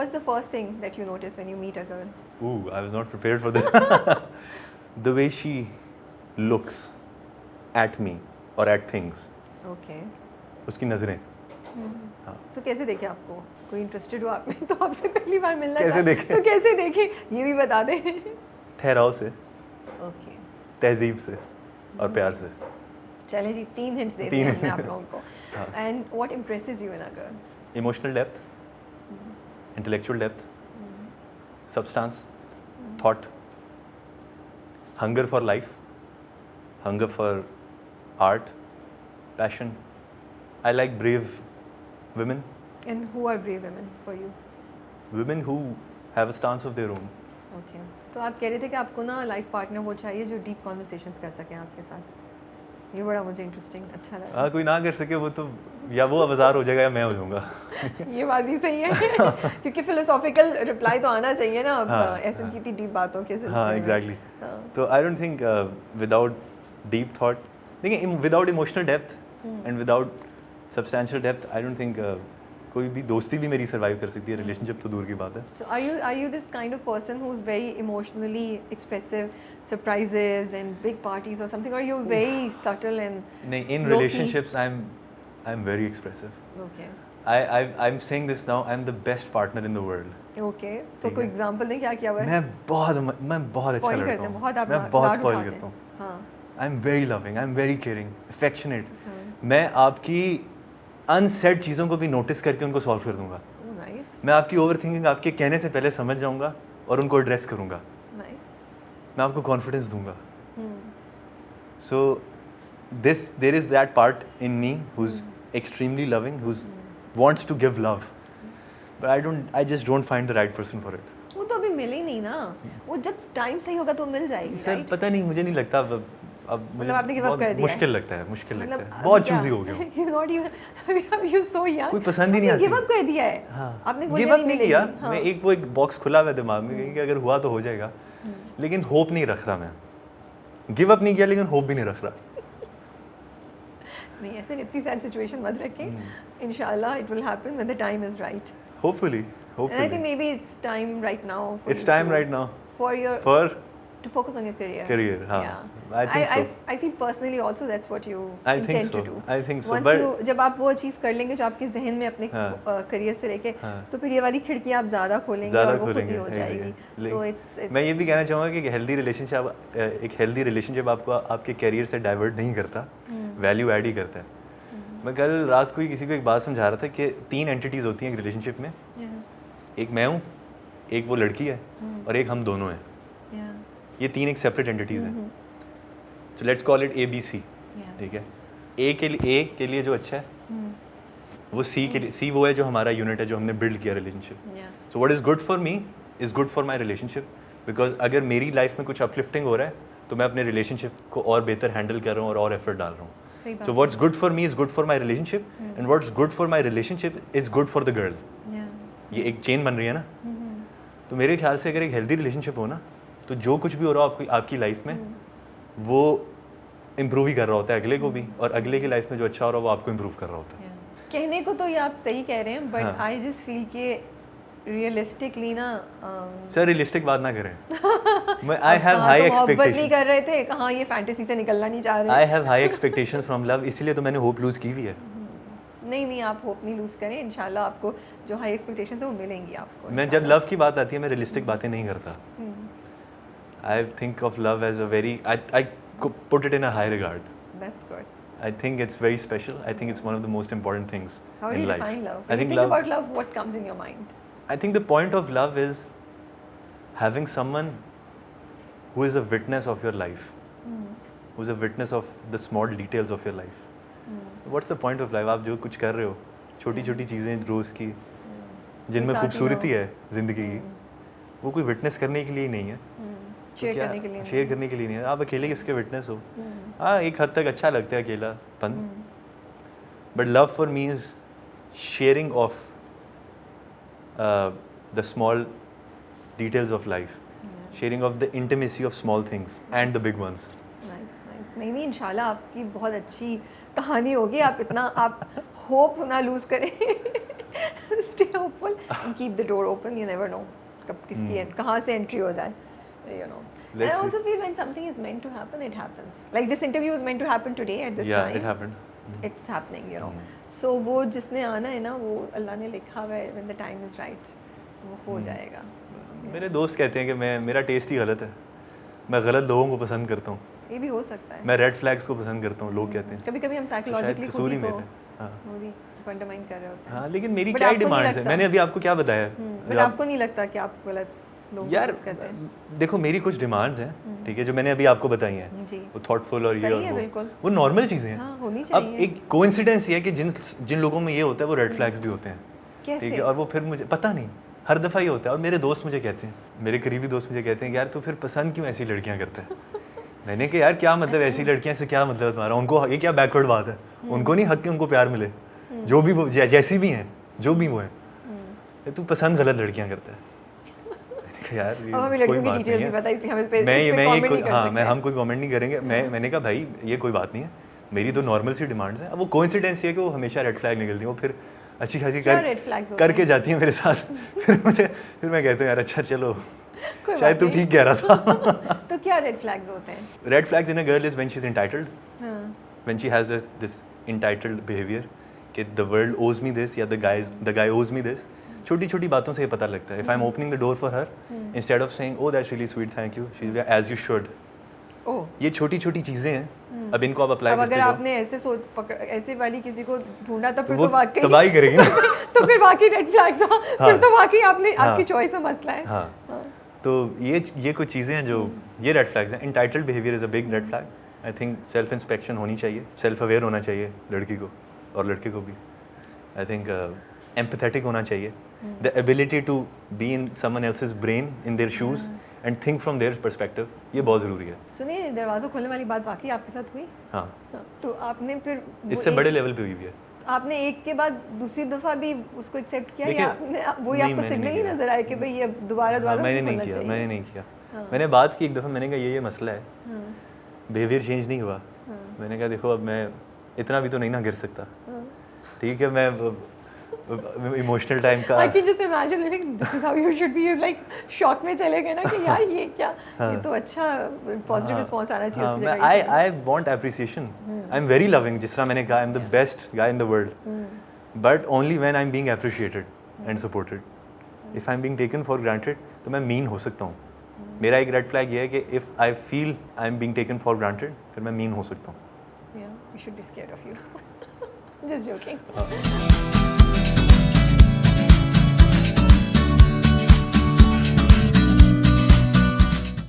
what's the first thing that you notice when you meet a girl? Ooh, I was not prepared for this. The way she looks at me or at things. Okay. उसकी नज़रें. हाँ. तो कैसे देखे आपको? कोई interested हो आप में तो आपसे पहली बार मिलना कैसे चाहे देखे? तो कैसे देखे ये भी बता दें. ठहराव से, ओके. तहजीब से और प्यार से. चलें जी 3 हिंट्स दे दिए हमने आप लोगों को. And what impresses you in a girl? Emotional depth, intellectual depth, substance, thought, hunger for life, hunger for art, passion. I like brave women, and who are brave women for you? women who have a stance of their own. Okay. तो आप कह रहे थे कि आपको ना life partner वो चाहिए जो डीप कॉन्वर्सेशंस कर सके आपके साथ. ये बड़ा मुझे इंटरेस्टिंग अच्छा लगा. हाँ, कोई ना कर सके वो तो या वो अवजार हो जाएगा या मैं हो जाऊंगा. ये बात भी सही है क्योंकि फिलोसॉफिकल रिप्लाई तो आना चाहिए ना अब हाँ, ऐसे की इतनी डीप बातों के सिलसिले हाँ में. एग्जैक्टली. हाँ. तो I don't think without deep thought, देखिए without emotional depth and without substantial depth I don't think कोई भी दोस्ती भी मेरी सर्वाइव कर सकती है. रिलेशनशिप तो दूर की बात है. So are you this kind of person who's very emotionally expressive, surprises and big parties or something, or you're very subtle and नहीं, in low-key? relationships I'm very expressive. Okay. I'm saying this now, I'm the best partner in the world. Okay. So ठीक कोई है. Example दें क्या किया हुआ है? मैं बहुत अच्छा Spoil लड़का करते हैं, हूँ. बहुत आप मैं बहुत लाड स्पॉइल उठाते करता हूँ. हैं. हाँ. I'm very loving, I'm very caring, affectionate. मैं आपकी अनसेड चीज़ों को भी नोटिस करके उनको सॉल्व कर दूंगा. Oh, nice. मैं आपकी ओवर थिंकिंग आपके कहने से पहले समझ जाऊंगा और उनको एड्रेस करूंगा. Nice. मैं आपको कॉन्फिडेंस दूंगा. So there is that part in me who's extremely loving, who's wants to give love, but I just don't find the right person for it. वो तो अभी मिले ही नहीं ना. वो जब टाइम सही होगा तो मिल जाएगी. Sir right? पता नहीं, मुझे नहीं लगता अब मुझे मतलब आपने give up बहुत कर दिया है? मुश्किल लगता है. मुश्किल लगता मतलब है. बहुत क्या? चूजी हो गया हूँ. You're not even you're so young. कोई पसंद ही नहीं आती. गिव अप कर दिया है. हाँ. आपने बोला गिव अप नहीं किया. हाँ. मैं वो एक बॉक्स खुला हुआ है दिमाग में कि अगर हुआ तो हो जाएगा, लेकिन होप नहीं रख रहा मैं. गिव अप नहीं किया लेकिन होप भी नहीं रख रहा. नहीं ऐसे इतनी सैड सिचुएशन मत रखें. इंशाल्लाह it will happen when the time is right. Hopefully. And I think maybe it's time right now for It's you time to- right now for your for to focus on your career. career. हाँ. Yeah. I think so. I feel personally also that's what you I think intend so. to do. I think so. Once But you जब आप वो achieve कर लेंगे जो आपके जहन में अपने हाँ. करियर से लेके हाँ. तो फिर ये वाली खिड़की आप ज़्यादा खोलेंगे ज़्यादा और वो खुद खोलेंगे, ही हो जाएगी. exactly. So it's मैं ये भी कहना चाहूँगा कि एक हेल्दी रिलेशनशिप आपको आपके करियर से डाइवर्ट नहीं करता, वैल्यू ऐड ही करता है. मैं कल रात को ही किसी को एक बात समझा रहा था कि 3 एंटिटीज़ होती हैं एक रिलेशनशिप में. yeah, एक मैं हूँ, एक वो लड़की है और एक हम दोनों हैं. yeah, ये 3 एक सेपरेट एंटिटीज़ हैं. So let's call it ABC. yeah. ठीक है. ए के लिए जो अच्छा है वो C के लिए, C वो है जो हमारा यूनिट है जो हमने बिल्ड किया relationship. Yeah. So what is good for me is good for my relationship, because अगर मेरी लाइफ में कुछ अपलिफ्टिंग हो रहा है तो मैं अपने रिलेशनशिप को और बेहतर हैंडल कर रहा हूँ और एफर्ट डाल रहा हूँ. सही बात so what's good for me is good for my relationship and what's good for my relationship is good for the girl. Yeah. ये एक चेन बन रही है ना. तो मेरे ख्याल से अगर एक हेल्दी रिलेशनशिप हो ना तो जो कुछ भी हो रहा हो आपकी लाइफ में वो इम्प्रूव ही कर रहा होता है अगले को भी, और अगले की लाइफ में जो अच्छा हो रहा है वो आपको इम्प्रूव कर रहा होता है. Yeah. कहने को तो ये आप सही कह रहे हैं बट आई जस्ट फील कि रियलिस्टिकली ना सर रियलिस्टिक बात ना करें. मैं आई हैव हाई मोहब्बत नहीं एक्सपेक्टेशन. कर रहे थे, कहाँ ये फैंटेसी से निकलना नहीं चाह रहे. I have high expectations from love, इसलिए तो मैंने होप लूज की हुई है. नहीं आप होप नहीं लूज करें. इंशाल्लाह आपको जो हाई एक्सपेक्टेशंस है वो मिलेंगी आपको. मैं जब लव की बात आती है मैं रियलिस्टिक बातें नहीं करता. I think of love as a very I put it in a high regard. That's good. I think it's very special. I think it's one of the most important things How do in you life. define love? I When you think think love. about love, what comes in your mind? I think the point of love is having someone who is a witness of your life, who's a witness of the small details of your life. What's the point of life? आप जो कुछ कर रहे हो, छोटी छोटी चीज़ें रोज़ की, जिनमें साथ ही खूबसूरती रहो. है ज़िंदगी की, वो कोई विटनेस करने के लिए ही नहीं है. शेयर करने के लिए. शेयर करने के लिए नहीं है. आप अकेले किसके विटनेस हो. हाँ, एक हद तक अच्छा लगता है अकेलापन, but love for me is sharing of the small details of life, sharing of the intimacy of small things and the big ones. Nice. नहीं इंशाल्लाह आपकी बहुत अच्छी कहानी होगी. आप इतना आप होप ना लूज करें. stay hopeful and keep the door open. You never know कब किसकी कहाँ से entry हो जाए, you know. And I also feel when something is meant to happen, it happens. Like this interview is meant to happen today at this time. Yeah, it happened. It's happening, you know. So वो जिसने आना है ना, वो अल्लाह ने लिखा हुआ है, when the time is right, वो हो जाएगा. मेरे दोस्त कहते हैं कि मेरा टेस्ट ही गलत है, मैं गलत लोगों को पसंद करता हूँ. ये भी हो सकता है. मैं रेड फ्लैग्स को पसंद करता हूँ, लोग कहते हैं. कभी-कभी हम साइकोलॉजिकली खुद ही को कंडमाइन कर रहे होते हैं. हाँ, लेकिन मेरी क्या डिमांड्स है? मैंने अभी आपको क्या बताया? बट आपको नहीं लगता कि आप गलत लोगों को चूज करते हैं? देखो मेरी कुछ डिमांड्स हैं, ठीक है, जो मैंने अभी आपको बताई हैं, वो थॉटफुल और ये और वो नॉर्मल चीज़ें हैं. हाँ, होनी चाहिए. अब एक कोइंसिडेंस ये है कि जिन लोगों में ये होता है वो रेड फ्लैग्स भी होते हैं, ठीक है, और वो फिर मुझे पता नहीं हर दफ़ा ये होता है. और मेरे दोस्त मुझे कहते हैं, मेरे करीबी दोस्त मुझे कहते हैं कि यार तू फिर पसंद क्यों ऐसी लड़कियाँ करता है? मैंने कहा यार क्या मतलब ऐसी लड़कियाँ से क्या मतलब तुम्हारा? उनको ये क्या बैकवर्ड बात है? उनको नहीं हक के उनको प्यार मिले, जो भी वो जैसी भी हैं, जो भी वो है, तू पसंद गलत लड़कियाँ करता है. यार कोई बात नहीं है, हम कोई कमेंट नहीं करेंगे. मैंने कहा भाई ये कोई बात नहीं है, मेरी तो नॉर्मल सी डिमांड्स हैं. अब वो कोइंसिडेंस है कि वो हमेशा रेड फ्लैग निकलती है, वो फिर अच्छी खासी करके जाती है मेरे साथ. फिर मैं कहता हूँ यार अच्छा चलो, शायद तू ठीक कह रहा था. तो क्या रेड फ्लैग्स होते हैं? Red flags in a girl is when she is entitled, when she has this entitled behaviour कि द वर्ल्ड ओज मी दिस या द गाय ओज मी दिस. छोटी छोटी बातों से ये पता लगता है. If I am opening the door for her instead of saying oh that's really sweet thank you, she will be as you should. ये छोटी छोटी चीजें हैं. अब इनको आप अप्लाई करते हो. अगर आपने ऐसे वाली किसी को ढूंढा तो फिर वो तो वाकई तबाही करेगी ना. तो फिर वाकई रेड फ्लैग था. फिर तो वाकई आपकी चॉइस में मसला है. हाँ. तो ये कुछ चीज़ें हैं जो ये रेड फ्लैग्स हैं. Entitled behaviour is a big red flag. I think self inspection होनी चाहिए, सेल्फ अवेयर होना चाहिए लड़की को और लड़के को भी. आई थिंक एम्पैथेटिक होना चाहिए. The ability to be in someone else's brain, in their shoes and think from their perspective, ये बहुत ज़रूरी है. सुनिए, दरवाज़ा खोलने वाली बात वाकई आपके साथ हुई? हाँ. तो आपने फिर इससे बड़े लेवल पे हुई भी है. आपने एक के बाद दूसरी दफ़ा भी उसको एक्सेप्ट किया या आपने वही आपको सिग्नल ही नजर आया कि भाई ये दोबारा मैंने नहीं किया. मैंने बात की एक दफ़ा, मैंने कहा ये मसला है, बिहेवियर चेंज नहीं हुआ. मैंने कहा देखो अब मैं इतना भी तो नहीं ना गिर सकता, ठीक है, मैं इमोशनल टाइम का. I can just imagine this is how you should be. You like shock में चले गए ना कि यार ये क्या. ये तो अच्छा पॉजिटिव रिस्पांस आना चाहिए उसकी जगह. I want appreciation. I am very loving, जिस तरह मैंने कहा I am the best guy in the world, but only when I am being appreciated and supported. If I am being taken for granted तो मैं mean हो सकता हूँ. मेरा एक रेड फ्लैग ये है कि if I feel I am being taken for granted फिर मैं मीन हो सकता हूँ. Yeah, you should be scared of you. Just joking.